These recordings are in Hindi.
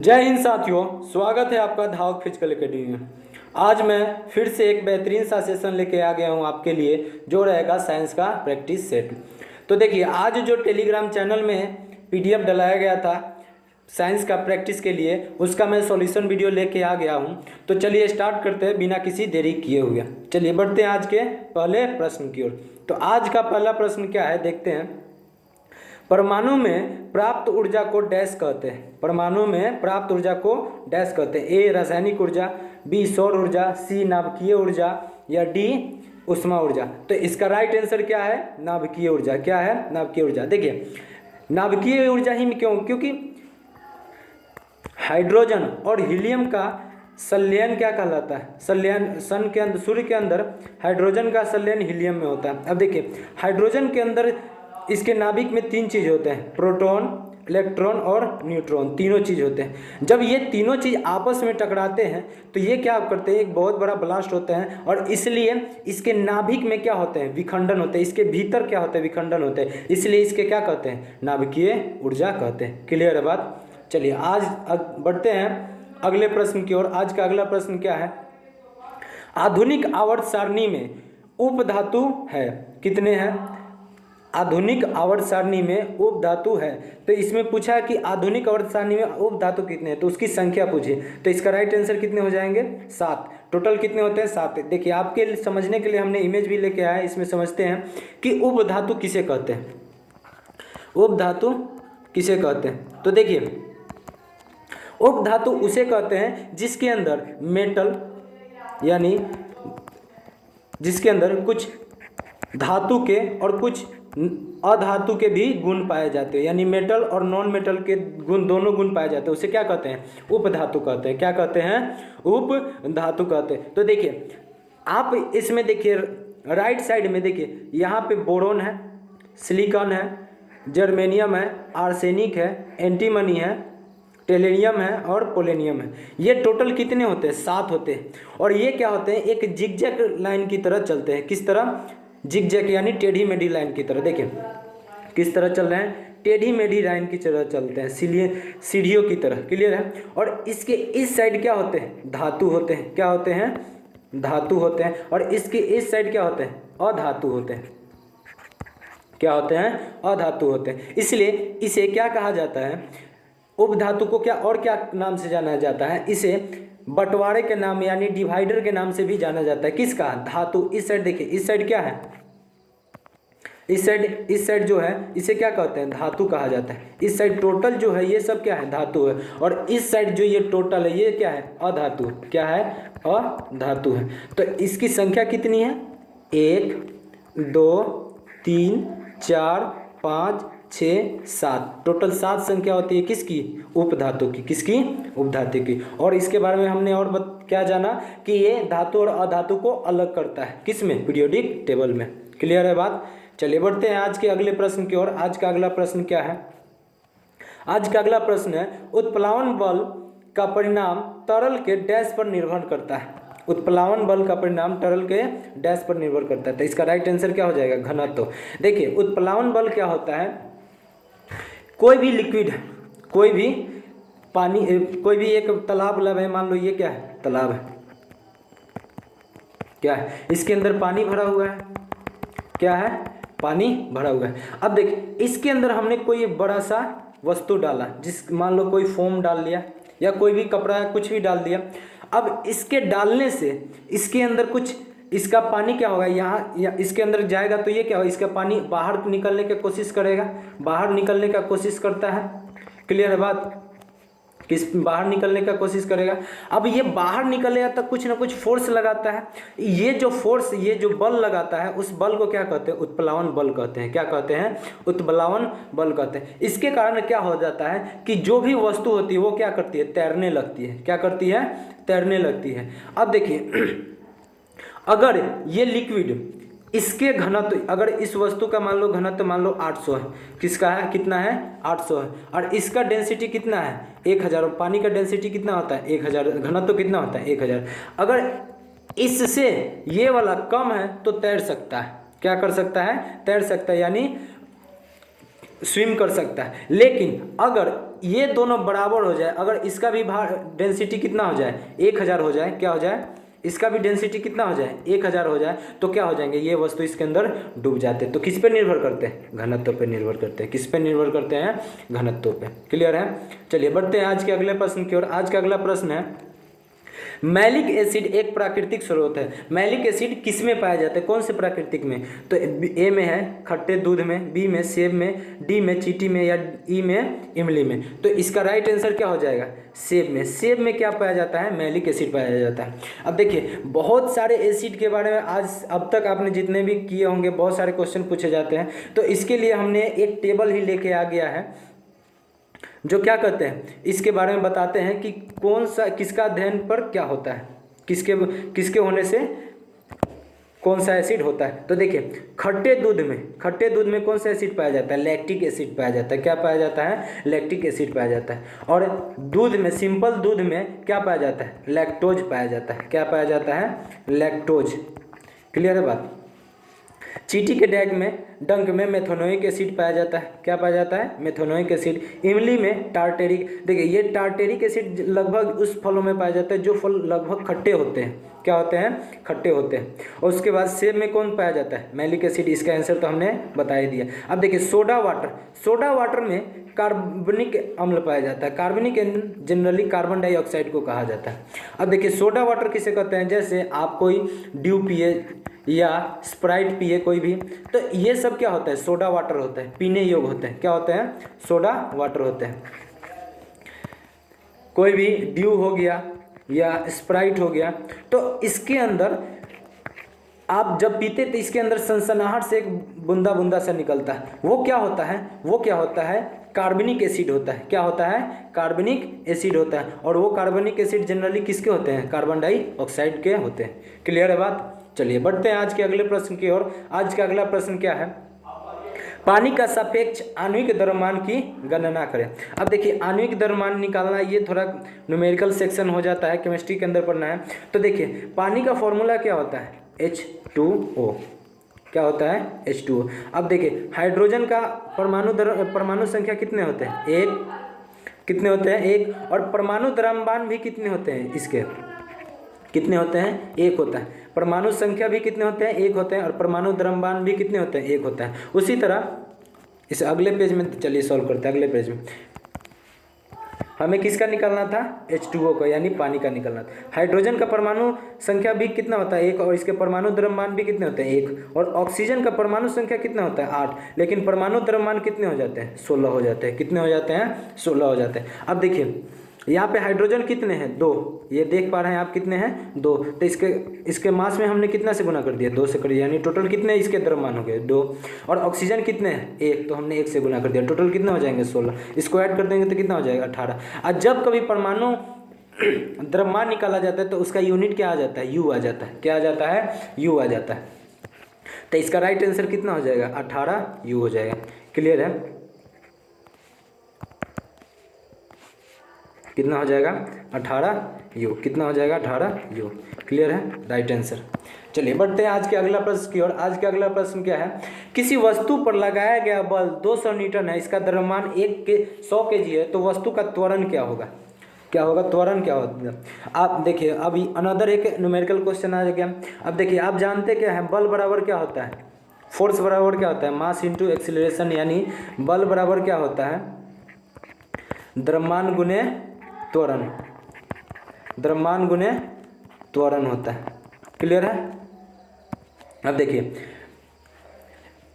जय हिंद साथियों, स्वागत है आपका धावक फिजिकल एकेडमी में। आज मैं फिर से एक बेहतरीन सा सेशन लेके आ गया हूँ आपके लिए, जो रहेगा साइंस का प्रैक्टिस सेट। तो देखिए, आज जो टेलीग्राम चैनल में पीडीएफ डलाया गया था साइंस का प्रैक्टिस के लिए, उसका मैं सॉल्यूशन वीडियो लेके आ गया हूँ। तो चलिए स्टार्ट करते हैं बिना किसी देरी किए हुए। चलिए बढ़ते हैं आज के पहले प्रश्न की ओर। तो आज का पहला प्रश्न क्या है, देखते हैं। परमाणु में प्राप्त ऊर्जा को डैश कहते हैं। परमाणु में प्राप्त ऊर्जा को डैश कहते हैं। ए रासायनिक ऊर्जा, बी सौर ऊर्जा, सी नाभिकीय ऊर्जा या डी उष्मा ऊर्जा। तो इसका राइट आंसर क्या है? नाभिकीय ऊर्जा। क्या है? नाभिकीय ऊर्जा। देखिए, नाभिकीय ऊर्जा ही क्यों? क्योंकि हाइड्रोजन और हीलियम का संलयन क्या कहलाता है? संलयन सन के अंदर, सूर्य के अंदर हाइड्रोजन का संलयन हीलियम में होता है। अब देखिए, हाइड्रोजन के अंदर इसके नाभिक में तीन चीज होते हैं, प्रोटॉन, इलेक्ट्रॉन और न्यूट्रॉन। तीनों चीज होते हैं। जब ये तीनों चीज आपस में टकराते हैं तो ये क्या करते हैं? एक बहुत बड़ा ब्लास्ट होता है, और इसलिए इसके नाभिक में क्या होते हैं? विखंडन होते हैं। इसके भीतर क्या होते हैं? विखंडन होते हैं। इसलिए इसके क्या कहते हैं? नाभिकीय ऊर्जा कहते हैं। क्लियर है बात? चलिए आज बढ़ते हैं अगले प्रश्न की ओर। आज का अगला प्रश्न क्या है? आधुनिक आवर्त सारणी में उपधातु है कितने हैं? आधुनिक आवर्त सारणी में उपधातु है। तो इसमें पूछा है कि आधुनिक आवर्त सारणी में उपधातु कितने हैं, तो उसकी संख्या पूछिए। तो इसका राइट आंसर कितने हो जाएंगे? 7। टोटल कितने होते हैं? 7। देखिए, आपके समझने के लिए हमने इमेज भी लेके आया है। इसमें समझते हैं कि उपधातु किसे कहते हैं। उपधातु किसे कहते हैं? तो देखिए, उपधातु उसे कहते हैं जिसके अंदर मेटल, यानी जिसके अंदर कुछ धातु के और कुछ अधातु के भी गुण पाए जाते हैं। यानी मेटल और नॉन मेटल के गुण, दोनों गुण पाए जाते हैं। उसे क्या कहते हैं? उपधातु कहते हैं। क्या कहते हैं? उपधातु कहते हैं। तो देखिए, आप इसमें देखिए, राइट साइड में देखिए, यहाँ पे बोरोन है, सिलिकॉन है, जर्मेनियम है, आर्सेनिक है, एंटीमनी है, टेलेनियम है और पोलेनियम है। ये टोटल कितने होते हैं? 7 होते हैं। और ये क्या होते हैं? एक जिगजैग लाइन की तरह चलते हैं। किस तरह? जिगजैग यानी टेढ़ी मेढ़ी लाइन की तरह। देखिए किस तरह चल रहे हैं? टेढ़ी मेढ़ी लाइन की तरह चलते हैं, सीढ़ियों की तरह। क्लियर है? और इसके इस साइड क्या होते हैं? धातु होते हैं। क्या होते हैं? धातु होते हैं। और इसके इस साइड क्या होते हैं? अधातु होते हैं। क्या होते हैं? अधातु होते हैं। इसलिए इसे क्या कहा जाता है? उपधातु को क्या और क्या नाम से जाना जाता है? इसे बंटवारे के नाम यानी डिवाइडर के नाम से भी जाना जाता है। किसका? धातु। इस साइड देखिए, इस साइड क्या है? इस साइड जो है, इसे क्या कहते हैं? धातु कहा जाता है। इस साइड टोटल जो है, ये सब क्या है? धातु है। और इस साइड जो ये टोटल है, ये क्या है? अधातु। क्या है? अधातु है। तो इसकी संख्या कितनी है? 1 2 3 4 5 6 7। टोटल 7 संख्या होती है। किसकी? उपधातु की। किसकी? उपधातु की। और इसके बारे में हमने और क्या जाना कि ये धातु और अधातु को अलग करता है। किस में? पीरियोडिक टेबल में। क्लियर है बात? चलिए बढ़ते हैं आज के अगले प्रश्न की ओर। आज का अगला प्रश्न क्या है? आज का अगला प्रश्न है, उत्प्लावन बल का परिणाम तरल के डैश पर निर्भर करता है। उत्प्लावन बल का परिणाम तरल के डैश पर निर्भर करता है। तो इसका राइट आंसर क्या हो जाएगा? घनत्व। देखिए, उत्प्लावन बल क्या होता है? कोई भी लिक्विड है, कोई भी पानी, कोई भी एक तालाब है, मान लो ये क्या है? तालाब है। क्या है? इसके अंदर पानी भरा हुआ है। क्या है? पानी भरा हुआ है। अब देखिए, इसके अंदर हमने कोई बड़ा सा वस्तु डाला, जिस मान लो कोई फोम डाल लिया या कोई भी कपड़ा या कुछ भी डाल दिया। अब इसके डालने से इसके अंदर कुछ, इसका पानी क्या होगा? यहाँ या इसके अंदर जाएगा तो ये क्या होगा? इसका पानी बाहर निकलने की कोशिश करेगा, बाहर निकलने का कोशिश करता है। क्लियर है बात? किस? बाहर निकलने का कोशिश करेगा। अब ये बाहर निकलेगा तो कुछ ना कुछ फोर्स लगाता है। ये जो फोर्स, ये जो बल लगाता है, उस बल को क्या कहते हैं? उत्प्लावन बल कहते हैं। क्या कहते हैं? उत्प्लावन बल कहते हैं। इसके कारण क्या हो जाता है कि जो भी वस्तु होती है वो क्या करती है? तैरने लगती है। क्या करती है? तैरने लगती है। अब देखिए, अगर ये लिक्विड, इसके घनत्व, अगर इस वस्तु का मान लो घनत्व मान लो 800 है। किसका है? कितना है? 800 है। और इसका डेंसिटी कितना है? 1000। और पानी का डेंसिटी कितना होता है? 1000। घनत्व कितना होता है? 1000। अगर इससे ये वाला कम है तो तैर सकता है। क्या कर सकता है? तैर सकता है। यानी स्विम कर सकता है। लेकिन अगर ये दोनों बराबर हो जाए, अगर इसका भी डेंसिटी कितना हो जाए 1000 हो जाए, क्या हो जाए, इसका भी डेंसिटी कितना हो जाए 1000 हो जाए, तो क्या हो जाएंगे, ये वस्तु इसके अंदर डूब जाते हैं। तो किस पे निर्भर करते हैं, घनत्व पे निर्भर करते हैं। किस पे निर्भर करते हैं, घनत्व पे। क्लियर है। चलिए बढ़ते हैं आज के अगले प्रश्न की ओर। आज का अगला प्रश्न है, मैलिक एसिड एक प्राकृतिक स्रोत है। मैलिक एसिड किस में पाया जाता है, कौन से प्राकृतिक में, तो ए में है खट्टे दूध में, बी में सेब में, डी में चींटी में, या ई में इमली में। तो इसका राइट आंसर क्या हो जाएगा, सेब में। सेब में क्या पाया जाता है, मैलिक एसिड पाया जाता है। अब देखिए बहुत सारे एसिड के बारे में आज अब तक आपने जितने भी किए होंगे बहुत सारे क्वेश्चन पूछे जाते हैं, तो इसके लिए हमने एक टेबल ही लेके आ गया है जो क्या कहते हैं, इसके बारे में बताते हैं कि कौन सा किसका अध्ययन पर क्या होता है, किसके होने से कौन सा एसिड होता है। तो देखिए खट्टे दूध में कौन सा एसिड पाया जाता है, लैक्टिक एसिड पाया जाता है। क्या पाया जाता है, लैक्टिक एसिड पाया जाता है। और दूध में, सिंपल दूध में क्या पाया जाता है, लैक्टोज पाया जाता है। क्या पाया जाता है, लैक्टोज। क्लियर है बात। चींटी के डंक में मेथोनोइक एसिड पाया जाता है। क्या पाया जाता है, मेथोनोइक एसिड। इमली में टार्टेरिक, देखिए ये टार्टेरिक एसिड लगभग उस फलों में पाया जाता है जो फल लगभग खट्टे होते हैं। क्या होते हैं, खट्टे होते हैं। और उसके बाद सेब में कौन पाया जाता है, मैलिक एसिड। इसका आंसर तो हमने बता ही दिया। अब देखिए सोडा वाटर में कार्बनिक अम्ल पाया जाता है। कार्बनिक जनरली कार्बन डाइऑक्साइड को कहा जाता है। अब देखिए सोडा वाटर किसे कहते हैं, जैसे आप कोई ड्यू पिए या स्प्राइट पिए कोई भी, तो ये सब क्या होता है, सोडा वाटर होता है, पीने योग्य होते हैं। क्या होते हैं, सोडा वाटर होते हैं। कोई भी ड्यू हो गया या स्प्राइट हो गया, तो इसके अंदर आप जब पीते तो इसके अंदर सनसनाहट से एक बूंदा बूंदा सा निकलता है। वो क्या होता है, कार्बनिक एसिड होता है। क्या होता है, कार्बनिक एसिड होता है। और वो कार्बनिक एसिड जनरली किसके होते हैं, कार्बन डाइऑक्साइड के होते हैं। क्लियर है बात। चलिए बढ़ते हैं आज के अगले प्रश्न की ओर। आज का अगला प्रश्न क्या है, पानी का सापेक्ष आणविक द्रव्यमान की गणना करें। अब देखिए आणविक द्रव्यमान निकालना ये थोड़ा न्यूमेरिकल सेक्शन हो जाता है, केमिस्ट्री के अंदर पढ़ना है। तो देखिए पानी का फॉर्मूला क्या होता है, H2O। क्या होता है, H2O। अब देखिए हाइड्रोजन का परमाणु संख्या कितने होते हैं, एक। कितने होते हैं, एक। और परमाणु द्रव्यमान भी कितने होते हैं, इसके कितने होते हैं, एक होता है। परमाणु संख्या भी कितने होते हैं, एक होते हैं। और परमाणु द्रव्यमान भी कितने होते हैं, एक होता है। उसी तरह इस अगले पेज में, चलिए सॉल्व करते हैं। अगले पेज में हमें किसका निकालना था, H2O का, यानी पानी का निकालना था। हाइड्रोजन का परमाणु संख्या भी कितना होता है, एक। और इसके परमाणु द्रव्यमान भी कितने होते हैं, एक। और ऑक्सीजन का परमाणु संख्या कितना होता है, 8। लेकिन परमाणु द्रव्यमान कितने हो जाते हैं, 16 हो जाते हैं। कितने हो जाते हैं, 16 हो जाते हैं। अब देखिए यहाँ पे हाइड्रोजन कितने हैं, 2। ये देख पा रहे हैं आप कितने हैं, 2। तो इसके मास में हमने कितना से गुना कर दिया, 2 से कर दिया, यानी टोटल कितने इसके द्रव्यमान हो गए, 2। और ऑक्सीजन कितने हैं, 1, तो हमने 1 से गुना कर दिया। टोटल कितने हो जाएंगे, 16। इसको ऐड कर देंगे तो कितना हो जाएगा, 18। और जब कभी परमाणु द्रव्यमान निकाला जाता है तो उसका यूनिट क्या आ जाता है, U आ जाता है। क्या आ जाता है, U आ जाता है। तो इसका राइट आंसर कितना हो जाएगा, 18 U हो जाएगा। क्लियर है। कितना हो जाएगा, 18 U। कितना हो जाएगा, 18 U। क्लियर है, राइट आंसर। चलिए बढ़ते हैं आज के अगला प्रश्न की ओर। आज का अगला प्रश्न क्या है, किसी वस्तु पर लगाया गया बल 200 न्यूटन है, इसका द्रव्यमान 100 kg है, तो वस्तु का त्वरण क्या होगा। क्या होगा, त्वरण क्या होगा। आप देखिए अभी अनदर एक न्यूमेरिकल क्वेश्चन आ गया। अब देखिए आप जानते क्या है, बल बराबर क्या होता है, फोर्स बराबर क्या होता है, मास इंटू एक्सीलरेशन। यानी बल बराबर क्या होता है, द्रव्यमान गुने त्वरण। द्रव्यमान गुने त्वरण होता है। क्लियर है। अब देखिए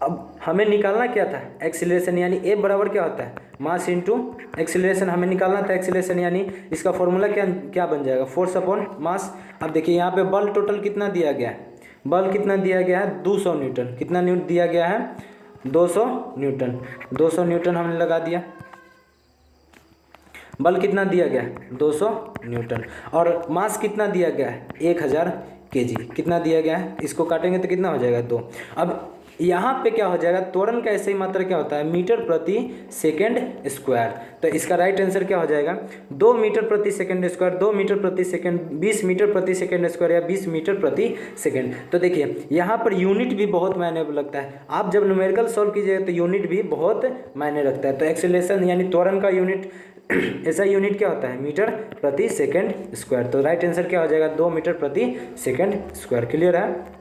अब हमें निकालना क्या था, एक्सीलरेशन। यानी ए बराबर क्या होता है, मास इंटू एक्सीलरेशन। हमें निकालना था एक्सीलरेशन, यानी इसका फॉर्मूला क्या बन जाएगा, फोर्स अपॉन मास। अब देखिए यहाँ पे बल टोटल कितना दिया गया है, बल कितना दिया गया है, 200 न्यूटन। कितना न्यूटन दिया गया है, 200 न्यूटन। 200 न्यूटन हमने लगा दिया। बल कितना दिया गया है, 200 न्यूटन। और मास कितना दिया गया है, 1000 kg। कितना दिया गया है, इसको काटेंगे तो कितना हो जाएगा, 2। अब यहाँ पे क्या हो जाएगा, त्वरण का ऐसे ही मात्रा क्या होता है, मीटर प्रति सेकेंड स्क्वायर। तो इसका राइट आंसर क्या हो जाएगा, 2 मीटर प्रति सेकेंड स्क्वायर, 2 मीटर प्रति सेकेंड, 20 मीटर प्रति सेकेंड स्क्वायर या 20 मीटर प्रति सेकेंड। तो देखिए यहाँ पर यूनिट भी बहुत मायने लगता है। आप जब न्यूमेरिकल सॉल्व कीजिएगा तो यूनिट भी बहुत मायने रखता है। तो एक्सेलरेशन यानी त्वरण का यूनिट ऐसा यूनिट क्या होता है, मीटर प्रति सेकेंड स्क्वायर। तो राइट आंसर क्या हो जाएगा, 2 मीटर प्रति सेकेंड स्क्वायर। क्लियर है।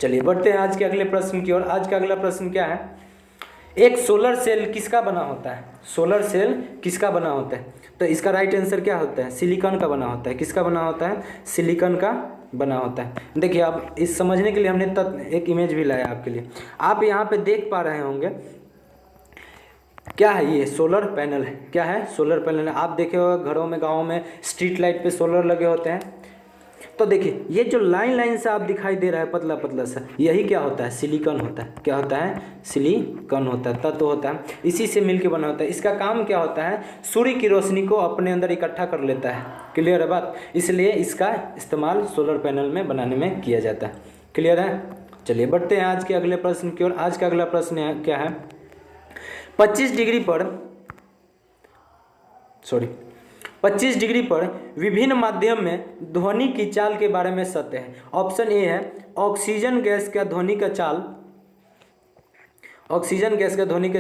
चलिए बढ़ते हैं आज के अगले प्रश्न की ओर। आज का अगला प्रश्न क्या है, एक सोलर सेल किसका बना होता है, सोलर सेल किसका बना होता है। तो इसका राइट आंसर क्या होता है, सिलिकॉन का बना होता है। किसका बना होता है, सिलिकॉन का बना होता है। देखिए आप इस समझने के लिए हमने एक इमेज भी लाया आपके लिए। आप यहाँ पे देख पा रहे होंगे क्या है, ये सोलर पैनल है। क्या है, सोलर पैनल है। आप देखे होगा घरों में, गाँव में स्ट्रीट लाइट पे सोलर लगे होते हैं। तो देखिए ये जो लाइन लाइन से आप दिखाई दे रहा है पतला पतला सा, यही क्या होता है, सिलिकॉन होता है। क्या होता है, सिलिकॉन होता है, तत्व होता है, इसी से मिलके बना होता है। इसका काम क्या होता है, सूर्य की रोशनी को अपने अंदर इकट्ठा कर लेता है। क्लियर है बात, इसलिए इसका इस्तेमाल सोलर पैनल में बनाने में किया जाता है। क्लियर है। चलिए बढ़ते हैं आज के अगले प्रश्न की ओर। आज का अगला प्रश्न क्या है, 25 डिग्री पर विभिन्न माध्यम में ध्वनि की चाल के बारे में सत्य है। ऑप्शन ए है, ऑक्सीजन गैस का ध्वनि का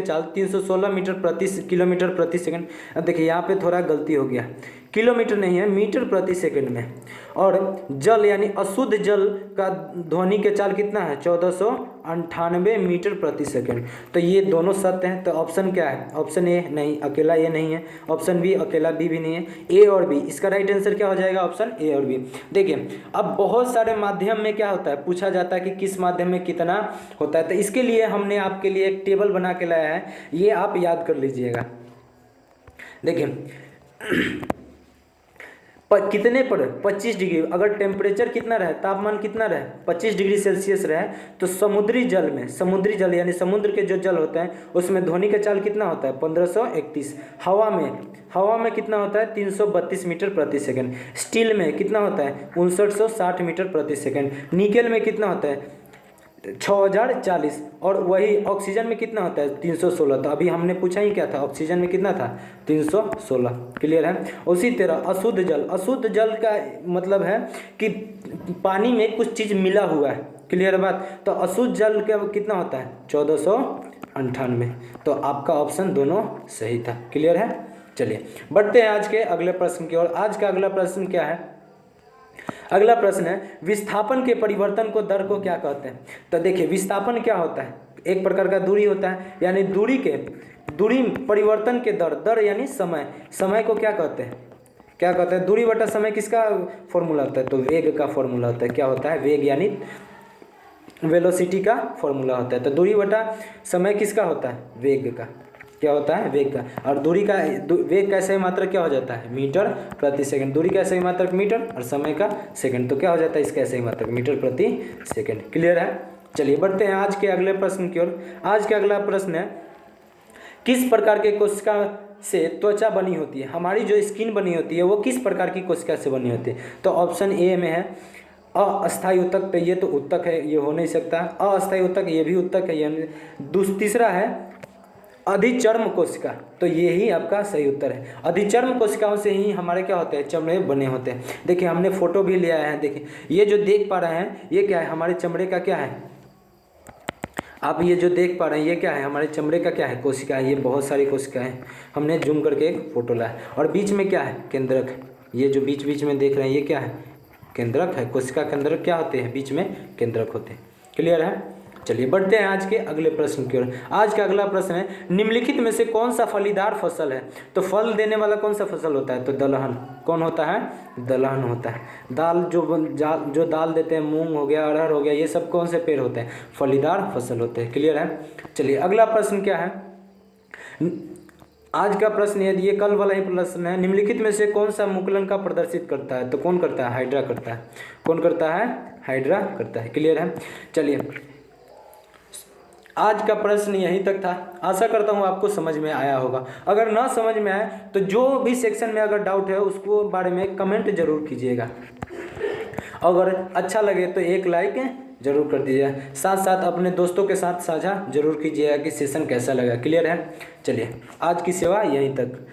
चाल 316 मीटर प्रति किलोमीटर प्रति सेकंड। अब देखिए यहाँ पे थोड़ा गलती हो गया, किलोमीटर नहीं है, मीटर प्रति सेकंड में। और जल यानी अशुद्ध जल का ध्वनि के चाल कितना है, 1498 मीटर प्रति सेकंड। तो ये दोनों सत्य हैं। तो ऑप्शन क्या है, ऑप्शन ए नहीं, अकेला ए नहीं है। ऑप्शन बी, अकेला बी भी नहीं है। ए और बी, इसका राइट आंसर क्या हो जाएगा, ऑप्शन ए और बी। देखिए अब बहुत सारे माध्यम में क्या होता है, पूछा जाता है कि किस माध्यम में कितना होता है। तो इसके लिए हमने आपके लिए एक टेबल बना के लाया है, ये आप याद कर लीजिएगा। देखिए कितने पर 25 डिग्री, अगर टेम्परेचर कितना रहे, तापमान कितना रहे, 25 डिग्री सेल्सियस रहे, तो समुद्री जल यानी समुद्र के जो जल होते हैं उसमें ध्वनि का चाल कितना होता है, 1531। हवा में कितना होता है, 332 मीटर प्रति सेकंड। स्टील में कितना होता है, 5960 मीटर प्रति सेकंड। निकेल में कितना होता है, 6040। और वही ऑक्सीजन में कितना होता है, 316। तो अभी हमने पूछा ही क्या था, ऑक्सीजन में कितना था, 316। क्लियर है। उसी तरह अशुद्ध जल का मतलब है कि पानी में कुछ चीज़ मिला हुआ है। क्लियर बात। तो अशुद्ध जल का कितना होता है, 1498। तो आपका ऑप्शन दोनों सही था। क्लियर है। चलिए बढ़ते हैं आज के अगले प्रश्न की ओर। आज का अगला प्रश्न क्या है, अगला प्रश्न है, विस्थापन के परिवर्तन को दर को क्या कहते हैं। तो देखिए विस्थापन क्या होता है, एक प्रकार का दूरी होता है, यानी दूरी परिवर्तन के दर यानी समय को क्या कहते हैं, दूरी बटा समय किसका फॉर्मूला होता है, तो वेग का फॉर्मूला होता है। क्या होता है, वेग यानी वेलोसिटी का फॉर्मूला होता है। तो दूरी बटा समय किसका होता है, वेग का। क्या होता है, वेग का। और वेग का सही मात्रक क्या हो जाता है, मीटर प्रति सेकंड। दूरी का सही मात्रक मीटर और समय का सेकंड, तो क्या हो जाता है, इसका सही मात्रक मीटर प्रति सेकंड। क्लियर है। चलिए बढ़ते हैं आज के अगले प्रश्न की ओर। आज का अगला प्रश्न है, किस प्रकार के कोशिका से त्वचा बनी होती है, हमारी जो स्किन बनी होती है वो किस प्रकार की कोशिका से बनी होती है। तो ऑप्शन ए में है अस्थायी ऊतक, तो ये तो ऊतक है, ये हो नहीं सकता। अस्थायी ऊतक, ये भी ऊतक है। यानी तीसरा है अधिचर्म कोशिका, तो ये ही आपका सही उत्तर है। अधिचर्म कोशिकाओं से ही हमारे क्या होते हैं, चमड़े बने होते हैं। देखिए हमने फोटो भी लिया है। देखिए ये जो देख पा रहे हैं ये क्या है, हमारे चमड़े का क्या है, आप ये जो देख पा रहे हैं ये क्या है, हमारे चमड़े का क्या है, कोशिका है। ये बहुत सारी कोशिका है, हमने जूम करके एक फोटो लाया। और बीच में क्या है, केंद्रक। ये जो बीच में देख रहे हैं ये क्या है, केंद्रक है। कोशिका केंद्रक क्या होते हैं, बीच में केंद्रक होते हैं। क्लियर है। चलिए बढ़ते हैं आज के अगले प्रश्न की ओर। आज का अगला प्रश्न है, निम्नलिखित में से कौन सा फलीदार फसल है। तो फल देने वाला कौन सा फसल होता है, तो दलहन। कौन होता है, दलहन होता है। दाल जो दाल देते हैं, मूंग हो गया, अरहर हो गया, ये सब कौन से पेड़ होते हैं, फलीदार फसल होते हैं। क्लियर है। चलिए अगला प्रश्न क्या है, आज का प्रश्न ये कल वाला ही प्रश्न है, निम्नलिखित में से कौन सा मुकुलन का प्रदर्शित करता है। तो कौन करता है, हाइड्रा करता है। कौन करता है, हाइड्रा करता है। क्लियर है। चलिए आज का प्रश्न यहीं तक था। आशा करता हूँ आपको समझ में आया होगा। अगर ना समझ में आए तो जो भी सेक्शन में अगर डाउट है उसको बारे में कमेंट जरूर कीजिएगा। अगर अच्छा लगे तो एक लाइक जरूर कर दीजिएगा। साथ साथ अपने दोस्तों के साथ साझा जरूर कीजिएगा कि सेशन कैसा लगा। क्लियर है? चलिए आज की सेवा यहीं तक।